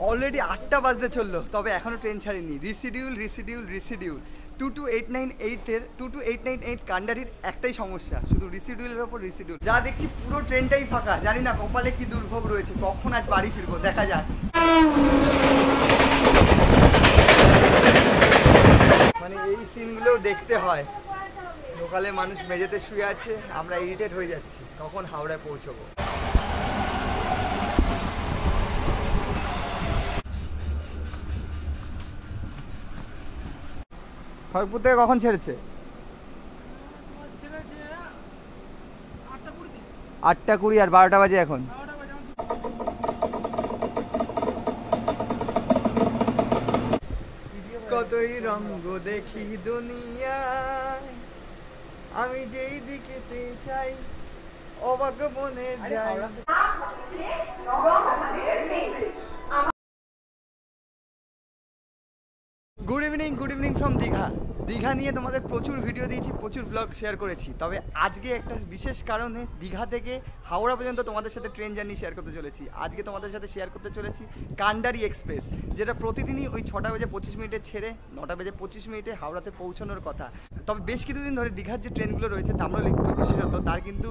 Already 8টা বাজতে চললো, তবে এখনও ট্রেন ছাড়িনি। রিসিডিউল 2298 কান্ডারির একটাই সমস্যা, শুধু রিসিডিউলের ওপর রিসিডিউল। যা দেখছি পুরো ট্রেনটাই ফাঁকা, জানি না কপালে কি দুর্ভোগ রয়েছে, কখন আজ বাড়ি ফিরবো দেখা যাক। মানে এই সিনগুলোও দেখতে হয়, লোকালে মানুষ মেঝেতে শুয়ে আছে, আমরা ইরিটেট হয়ে যাচ্ছি কখন হাওড়ায় পৌঁছবো। খড়গপুর থেকে কখন ছেড়েছে? 8টা 20 আর 12টা বাজে এখন। কতই রঙ্গ দেখি দুনিয়ায়, আমি যেই দিকেতে চাই অবাক মনে যাই। গুড ইভিনিং ফ্রম দীঘা নিয়ে তোমাদের প্রচুর ভিডিও দিয়েছি, প্রচুর ব্লগ শেয়ার করেছি, তবে আজকে একটা বিশেষ কারণে দীঘা থেকে হাওড়া পর্যন্ত তোমাদের সাথে ট্রেন জার্নি শেয়ার করতে চলেছি। আজকে তোমাদের সাথে শেয়ার করতে চলেছি কান্ডারি এক্সপ্রেস, যেটা প্রতিদিনই ওই 6টা বেজে 25 মিনিটে ছেড়ে 9টা বেজে 25 মিনিটে হাওড়াতে পৌঁছানোর কথা। তবে বেশ কিছুদিন ধরে দীঘার যে ট্রেনগুলো রয়েছে তাম্রলিপ্ত বিশেষত, তার কিন্তু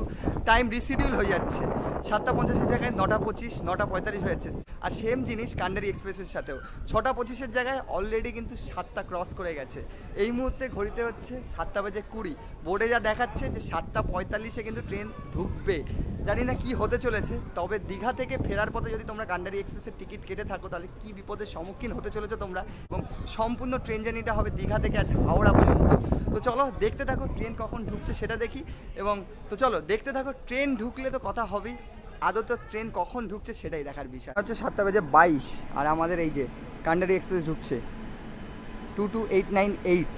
টাইম রিসিডিউল হয়ে যাচ্ছে। 7টা 50-এর জায়গায় 9টা 25, 9টা 45 হয়ে যাচ্ছে। আর সেম জিনিস কান্ডারি এক্সপ্রেসের সাথেও 6টা 25-এর জায়গায় অলরেডি কিন্তু 7টা ক্রস করে গেছে। এই মুহূর্তে ঘড়িতে হচ্ছে 7টা বেজে 20, বোর্ডে যা দেখাচ্ছে যে 7টা 45-এ কিন্তু ট্রেন ঢুকবে। জানি না কি হতে চলেছে, তবে দীঘা থেকে ফেরার পথে যদি তোমরা কান্ডারি এক্সপ্রেসের টিকিট কেটে থাকো তাহলে কি বিপদের সম্মুখীন হতে চলেছো তোমরা, এবং সম্পূর্ণ ট্রেন জার্নিটা হবে দীঘা থেকে আজ হাওড়া পর্যন্ত। তো চলো দেখতে থাকো ট্রেন কখন ঢুকছে সেটা দেখি, এবং তো চলো দেখতে থাকো। ট্রেন ঢুকলে তো কথা হবেই, আদত ট্রেন কখন ঢুকছে সেটাই দেখার বিষয়। হচ্ছে 7টা 22 আর আমাদের এই যে কান্ডারি এক্সপ্রেস ঢুকছে 22898।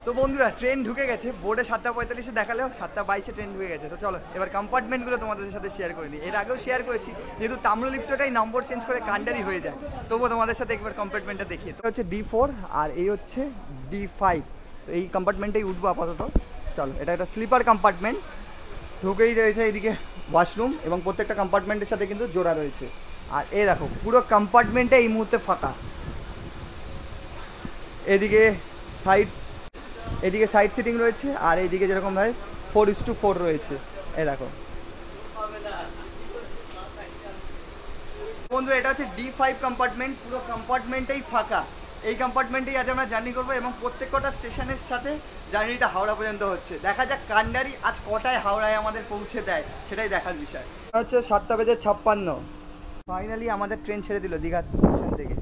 তো বন্ধুরা ট্রেন ঢুকে গেছে, বোর্ডে 7টা 45-এ দেখালেও 7টা 22-এ ট্রেন ঢুকে গেছে। তো চলো এবার কম্পার্টমেন্টগুলো তোমাদের সাথে শেয়ার করে নিই। এর আগেও শেয়ার করেছি, যেহেতু তাম্রলিপ্তটাই নম্বর চেঞ্জ করে কান্ডারি হয়ে যায়, তবুও তোমাদের সাথে একবার কম্পার্টমেন্টটা দেখিয়ে। তো হচ্ছে D4 আর এই হচ্ছে D5, তো এই কম্পার্টমেন্টেই উঠবো আপাতত। চলো, এটা একটা স্লিপার কম্পার্টমেন্ট, ঢুকেই রয়েছে এইদিকে ওয়াশরুম, এবং প্রত্যেকটা কম্পার্টমেন্টের সাথে কিন্তু জোড়া রয়েছে। আর এই দেখো পুরো কম্পার্টমেন্টে এই মুহূর্তে ফাঁকা। এদিকে সাইড সিটিং রয়েছে, আর এইদিকে যেরকম ভাই 4:4 রয়েছে। এই দেখো বন্ধুরা, এটা হচ্ছে D5 কম্পার্টমেন্ট, পুরো কম্পার্টমেন্টেই ফাঁকা। এই কম্পার্টমেন্টেই আজ আমরা জার্নি করবো, এবং প্রত্যেকটা স্টেশনের সাথে জার্নিটা হাওড়া পর্যন্ত হচ্ছে। দেখা যাক কান্ডারি আজ কটায় হাওড়ায় আমাদের পৌঁছে দেয়, সেটাই দেখার বিষয়। হচ্ছে 7টা 56, ফাইনালি আমাদের ট্রেন ছেড়ে দিল দীঘা স্টেশন থেকে।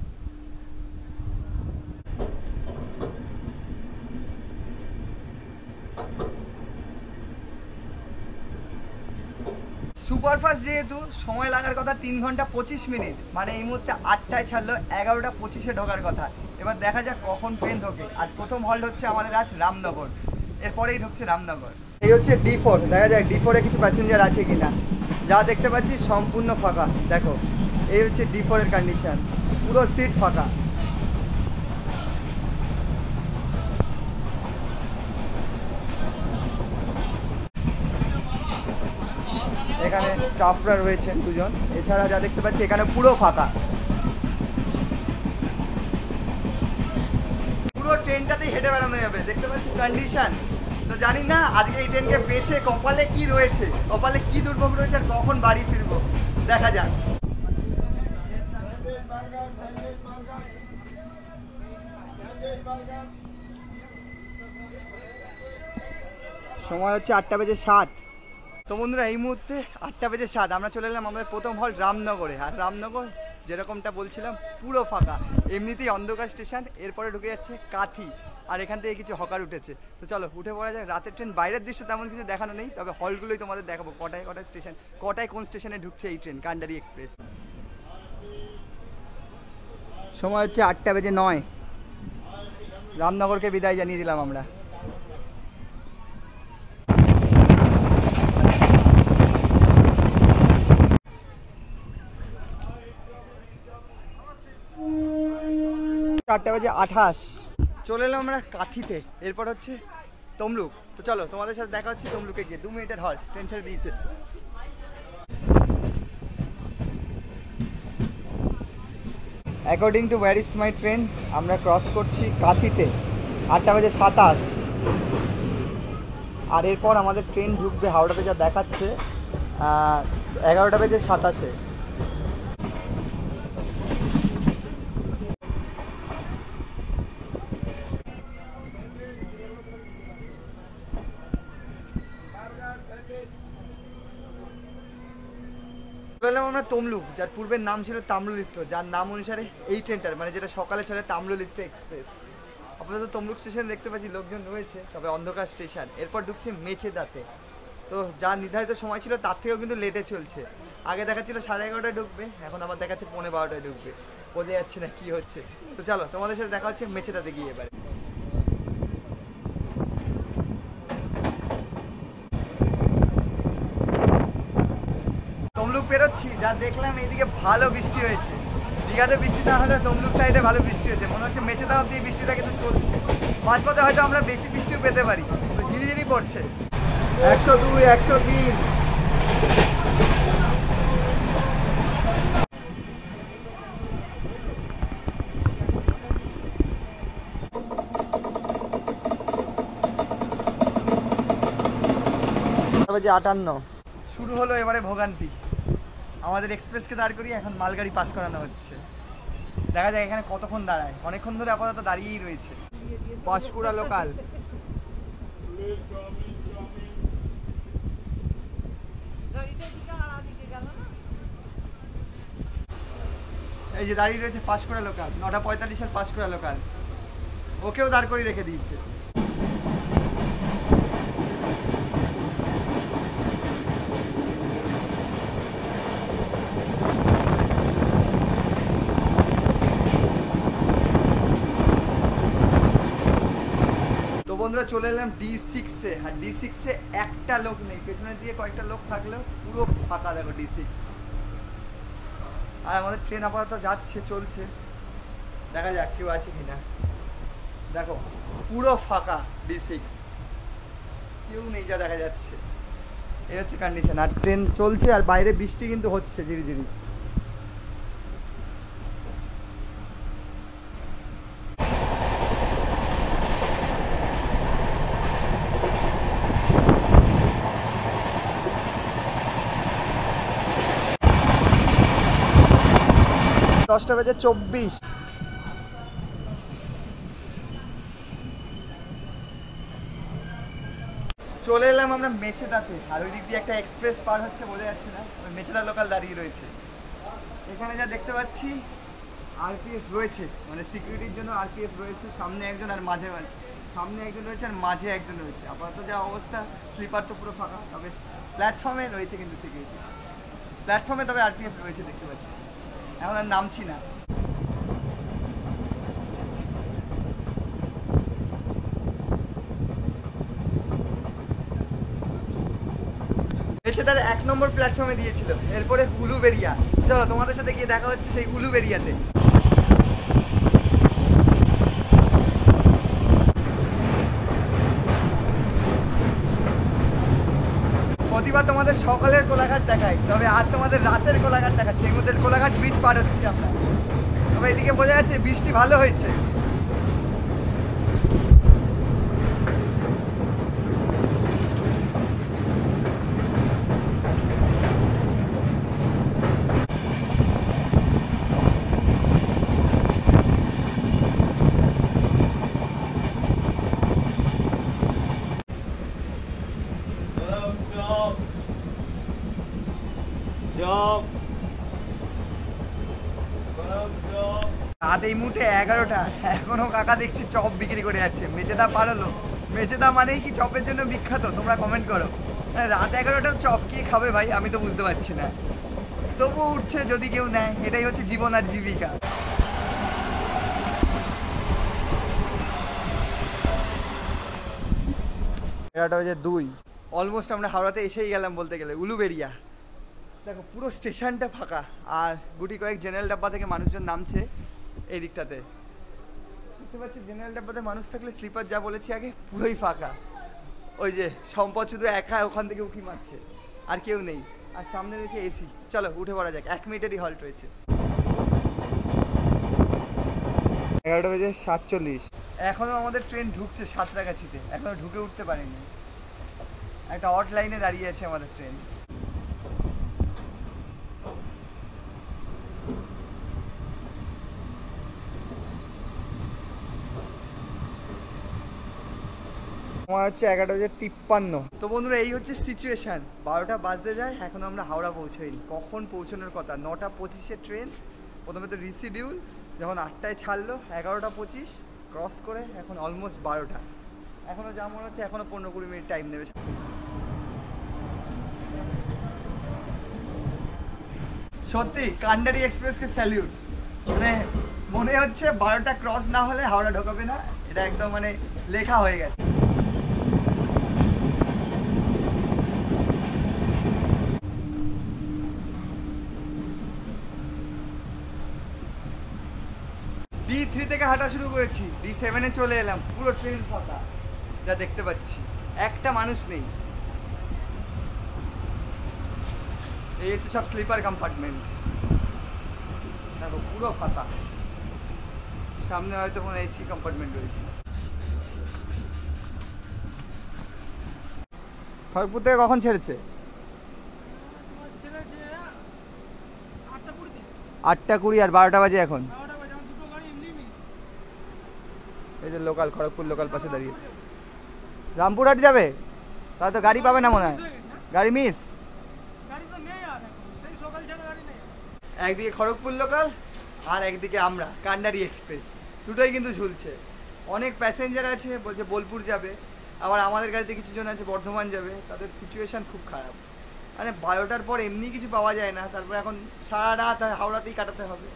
সুপারফাস্ট যেহেতু সময় লাগার কথা 3 ঘন্টা 25 মিনিট, মানে এই মুহূর্তে 8টায় ছাড়লো, 11টা 25-এ ঢোকার কথা। এবার দেখা যাক কখন ট্রেন ঢোকে। আর প্রথম হল্ট হচ্ছে আমাদের আজ রামনগর, এরপরেই ঢুকছে রামনগর। এই হচ্ছে D4, দেখা যাক D4-এ কিছু প্যাসেঞ্জার আছে কিনা। যা দেখতে পাচ্ছি সম্পূর্ণ ফাঁকা। দেখো এই হচ্ছে D4-এর কন্ডিশন, পুরো সিট ফাঁকা। এখানে স্টাফরা রয়েছেন 2জন, এছাড়া যা দেখতে পাচ্ছি এখানে পুরো ফাঁকা। পুরো ট্রেনটাতেই হেঁটে বেড়ানো যাবে, দেখতে পাচ্ছি কন্ডিশন। তো জানি না আজকে এই ট্রেনকে পেয়েছে কপালে কি রয়েছে, কপালে কি দুর্ভোগ রয়েছে, আর কখন বাড়ি ফিরবো দেখা যাক। সময় হচ্ছে 8টা 7। তো বন্ধুরা এই মুহূর্তে 8টা 7 আমরা চলে এলাম আমাদের প্রথম হল রামনগরে। আর রামনগর যেরকমটা বলছিলাম পুরো ফাঁকা, এমনিতেই অন্ধকার স্টেশন। এরপরে ঢুকে যাচ্ছে কাথি, আর এখান থেকে কিছু হকার উঠেছে। তো চলো উঠে পড়া যায়। রাতের ট্রেন, বাইরের দৃশ্য তেমন কিছু দেখানো নেই, তবে হলগুলোই তোমাদের দেখাবো কটায় স্টেশন, কটায় কোন স্টেশনে ঢুকছে এই ট্রেন কান্ডারি এক্সপ্রেস। সময় হচ্ছে 8টা 9, রামনগরকে বিদায় জানিয়ে দিলাম আমরা। চারটা 8:28 চলে এলাম আমরা কাঁথিতে, এরপর হচ্ছে তমলুক। তো চলো তোমাদের সাথে দেখা হচ্ছে তমলুকে গিয়ে। 2 মিনিটের হল্ট, ট্রেন ছেড়ে দিয়েছে। According to where is my train, আমরা ক্রস করছি কাঁথিতে 8:27। আর এরপর আমাদের ট্রেন ঢুকবে হাওড়াতে, যা দেখাচ্ছে 11:27। বললাম আমরা তমলুক, যার পূর্বের নাম ছিল তাম্রলিপ্ত, যার নাম অনুসারে এই ট্রেনটার মানে যেটা সকালে ছাড়ে তাম্রলিপ্ত এক্সপ্রেস। আপাতত তমলুক স্টেশন দেখতে পাচ্ছি লোকজন রয়েছে, সবে অন্ধকার স্টেশন। এরপর ঢুকছে মেচেদাতে। তো যা নির্ধারিত সময় ছিল তার থেকেও কিন্তু লেটে চলছে। আগে দেখাচ্ছিল 11:30টায় ঢুকবে, এখন আবার দেখাচ্ছে 12:15টায় ঢুকবে। বোঝা যাচ্ছে না কি হচ্ছে। তো চলো তোমাদের সাথে দেখা হচ্ছে মেচেদাতে গিয়ে। এবারে তমলুক পেরোচ্ছি, যা দেখলাম এইদিকে ভালো বৃষ্টি হয়েছে। দীঘাতে বৃষ্টি না হলে তমলুক সাইডে ভালো বৃষ্টি হয়েছে। মনে হচ্ছে মেচেদা অব্দি এই বৃষ্টিটা কিন্তু চলছে। মাঝপথে হয়তো আমরা বেশি বৃষ্টিও পেতে পারি। ঝিরিঝিরি পড়ছে। 102, 103। বাজে 58। শুরু হলো এবারে ভোগান্তি। আমাদের এক্সপ্রেসকে দাঁড় করিয়ে এখন মালগাড়ি পাস করানো হচ্ছে। দেখা যায় এখানে কতক্ষণ দাঁড়ায়। অনেকক্ষণ ধরে আপাতত দাঁড়িয়েই রয়েছে। পাঁশকুড়া লোকাল। এই যে দাঁড়িয়ে রয়েছে পাঁশকুড়া লোকাল। 9:45 পাঁশকুড়া লোকাল। ওকেও দাঁড় করিয়ে রেখে দিয়েছে। বন্ধুরা চলে এলাম D6-এ। আর D6-এ একটা লোক নেই, পেছনে দিয়ে কয়েকটা লোক থাকলেও পুরো ফাঁকা। দেখো D6। আর আমাদের ট্রেন আপাতত যাচ্ছে, চলছে। দেখা যাক কেউ আছে কিনা। দেখো পুরো ফাঁকা D6, কেউ নেই যা দেখা যাচ্ছে। এই হচ্ছে কন্ডিশন। আর ট্রেন চলছে, আর বাইরে বৃষ্টি কিন্তু হচ্ছে ঝিরি ঝিরি। দশটা বেজে 24। চলে এলাম আমরা মেচেদাতে। আর ওই দিক দিয়ে একটা এক্সপ্রেস পার হচ্ছে, বোঝা যাচ্ছে না। মেচেদা লোকাল দাঁড়িয়ে রয়েছে। এখানে যা দেখতে পাচ্ছি আরপিএফ রয়েছে, মানে সিকিউরিটির জন্য আরপিএফ রয়েছে। সামনে একজন আর মাঝে সামনে একজন রয়েছে, আর মাঝে একজন রয়েছে। আপাতত যা অবস্থা, স্লিপার তো পুরো ফাঁকা। তবে প্ল্যাটফর্মে রয়েছে কিন্তু সিকিউরিটি। প্ল্যাটফর্মে তবে আরপিএফ রয়েছে দেখতে পাচ্ছি। এখন আর নামছি না। এসে তার 1 নম্বর প্ল্যাটফর্মে দিয়েছিল। এরপরে উলুবেড়িয়া। চলো তোমাদের সাথে গিয়ে দেখা হচ্ছে সেই উলুবেড়িয়াতে। প্রতিবার তোমাদের সকালের কোলাঘাট দেখাই, তবে আজ তোমাদের রাতের কোলাঘাট দেখাচ্ছি। এই মধ্যে কোলাঘাট ব্রিজ পার হচ্ছি আমরা। তবে এদিকে বোঝা যাচ্ছে বৃষ্টি ভালো হয়েছে। রাত এই মুহূর্তে 11টা, এখনো কাকা দেখছি চপ বিক্রি করে যাচ্ছে। মেচেদা পার হলো। মেচেদা মানেই কি চপের জন্য বিখ্যাত? তোমরা কমেন্ট করো। রাত 11টার চপ কে খাবে ভাই, আমি তো বুঝতে পারছি না। তবুও উঠছে যদি কেউ নেয়। এটাই হচ্ছে জীবন আর জীবিকা। এগারোটা বাজে 2। অলমোস্ট আমরা হাওড়াতে এসেই গেলাম বলতে গেলে। উলুবেড়িয়া দেখো পুরো স্টেশনটা ফাঁকা। আর গুটি কয়েক জেনারেল ডাব্বা থেকে মানুষজন নামছে এই দিকটাতে। দেখতে পাচ্ছি জেনারেল ডাব্বাতে মানুষ থাকলে স্লিপার যা বলেছি আগে পুরোই ফাঁকা। ওই যে সম্পদ শুধু একা ওখান থেকে উঁকি মারছে, আর কেউ নেই। আর সামনে রয়েছে এসি। চলো উঠে পড়া যাক, 1 মিনিটেরই হল্ট রয়েছে। 11:47। এখনো আমাদের ট্রেন ঢুকছে সাঁতরাগাছিতে, এখনো ঢুকে উঠতে পারেনি। একটা অট লাইনে দাঁড়িয়ে আছে আমাদের ট্রেন। আমার হচ্ছে 11:53। তো বন্ধুরা এই হচ্ছে সিচুয়েশান। 12টা বাজতে যায়, এখন আমরা হাওড়া পৌঁছোইনি। কখন পৌঁছানোর কথা? 9:25-এ ট্রেন। প্রথমে তো রিসিডিউল, যখন 8টায় ছাড়লো 11:25 ক্রস করে এখন অলমোস্ট 12টা। এখনও যা মনে হচ্ছে এখনও 15-20 মিনিট টাইম নেবে। সত্যি কান্ডারি এক্সপ্রেসকে স্যালিউট। মানে মনে হচ্ছে 12টা ক্রস না হলে হাওড়া ঢোকাবে না, এটা একদম মানে লেখা হয়ে গেছে। D3 থেকে হাঁটা শুরু করেছি, D7-এ চলে এলাম। পুরো ট্রেন ফাঁকা, যা দেখতে পাচ্ছি একটা মানুষ নেই। এই হচ্ছে সব স্লিপার কম্পার্টমেন্ট, দেখো পুরো ফাঁকা। সামনে হয়তো কোনো এসি কম্পার্টমেন্ট রয়েছে। খড়গপুর থেকে কখন ছেড়েছে? 8:20 আর 12টা বাজে এখন। এই যে লোকাল, খড়গপুর লোকাল পাশে দাঁড়িয়ে। রামপুরহাট যাবে? তাহলে তো গাড়ি পাবে না মনে হয়। গাড়ি মিস। একদিকে খড়গপুর লোকাল আর একদিকে আমরা কান্ডারি এক্সপ্রেস, দুটোই কিন্তু ঝুলছে। অনেক প্যাসেঞ্জার আছে, বলছে বোলপুর যাবে, আবার আমাদের গাড়িতে কিছু জন আছে বর্ধমান যাবে। তাদের সিচুয়েশান খুব খারাপ। মানে 12টার পর এমনি কিছু পাওয়া যায় না, তারপর এখন সারা রাত হাওড়াতেই কাটাতে হবে।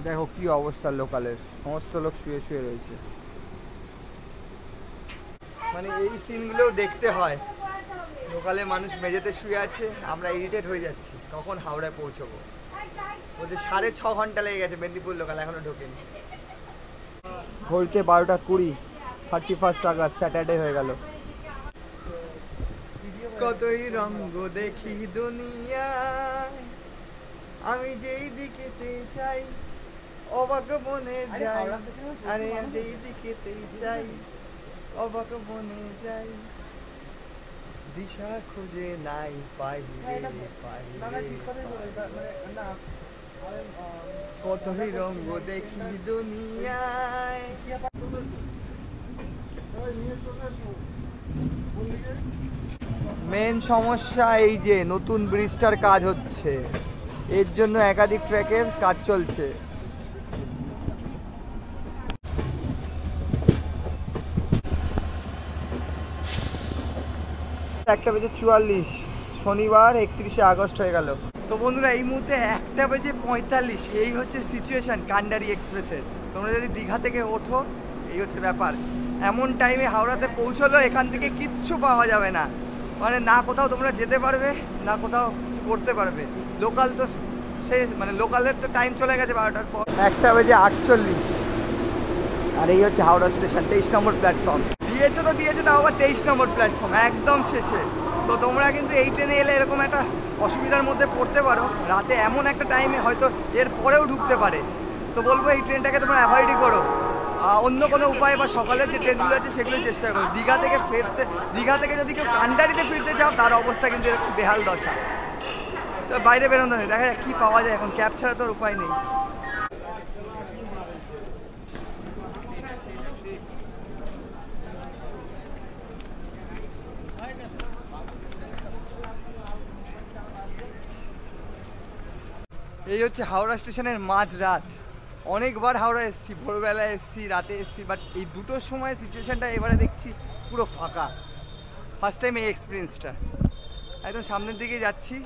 দেখো কি অবস্থা লোকালের, সমস্ত লোক শুয়ে শুয়ে রয়েছে। মানে এই সিনগুলোও দেখতে হয়। লোকালে মানুষ মেঝেতে শুয়ে আছে, আমরা ইরিটেট হয়ে যাচ্ছি কখন হাওড়ায় পৌঁছবো। বলছে 6.5 ঘন্টা লেগে গেছে মেদিনীপুর লোকাল, এখনো ঢোকেনি। ঘড়িতে 12:20, 31 আগস্ট, স্যাটারডে হয়ে গেল। কতই রঙ্গ দেখি দুনিয়ায়, আমি যেই দিকেতে চাই অবাক বনে যাই। আরে যেই দিকেতেই চাই অবাক বনে যাই, দিশা খুঁজে নাই পাই রে পাই রে। কতই রঙ্গ দেখি দুনিয়ায়। মেন সমস্যা এই যে নতুন ব্রিজটার কাজ হচ্ছে, এর জন্য একাধিক ট্র্যাকের কাজ চলছে। 1:44, শনিবার 31 আগস্ট হয়ে গেল। তো বন্ধুরা এই মুহূর্তে 1:45, এই হচ্ছে সিচুয়েশান কান্ডারি এক্সপ্রেসের। তোমরা যদি দীঘা থেকে ওঠো, এই হচ্ছে ব্যাপার। এমন টাইমে হাওড়াতে পৌঁছলো, এখান থেকে কিচ্ছু পাওয়া যাবে না। মানে না কোথাও তোমরা যেতে পারবে, না কোথাও কিছু করতে পারবে। লোকাল তো সে মানে লোকালের তো টাইম চলে গেছে 12টার পর। 1:48, আর এই হচ্ছে হাওড়া স্টেশন, 23 নম্বর প্ল্যাটফর্ম। দিয়েছে তো দিয়েছে, তাও আবার 23 নম্বর প্ল্যাটফর্ম, একদম শেষে। তো তোমরা কিন্তু এই ট্রেনে এলে এরকম একটা অসুবিধার মধ্যে পড়তে পারো। রাতে এমন একটা টাইমে হয়তো এর পরেও ঢুকতে পারে। তো বলবো এই ট্রেনটাকে তোমরা অ্যাভয়েডই করো। অন্য কোনো উপায় বা সকালের যে ট্রেনগুলো আছে সেগুলো চেষ্টা করো। দীঘা থেকে যদি কেউ কান্ডারিতে ফিরতে চাও, তার অবস্থা কিন্তু এরকম বেহাল দশা। বাইরে বেরোনো নেই, দেখা যাক কী পাওয়া যায় এখন। ক্যাব ছাড়া তো উপায় নেই। এই হচ্ছে হাওড়া স্টেশনের মাঝরাত। অনেকবার হাওড়া এসেছি, ভোরবেলা এসেছি, রাতে এসেছি, বাট এই দুটোর সময় সিচুয়েশানটা এবারে দেখছি পুরো ফাঁকা। ফার্স্ট টাইম এই এক্সপিরিয়েন্সটা। একদম সামনের দিকেই যাচ্ছি,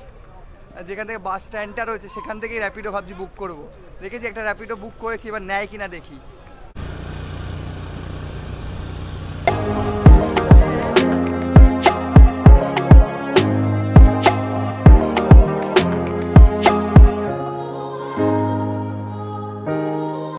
যেখান থেকে বাস স্ট্যান্ডটা রয়েছে সেখান থেকেই র্যাপিডো ভাবছি বুক করব। দেখেছি একটা র্যাপিডো বুক করেছি, এবার নেয় কিনা দেখি।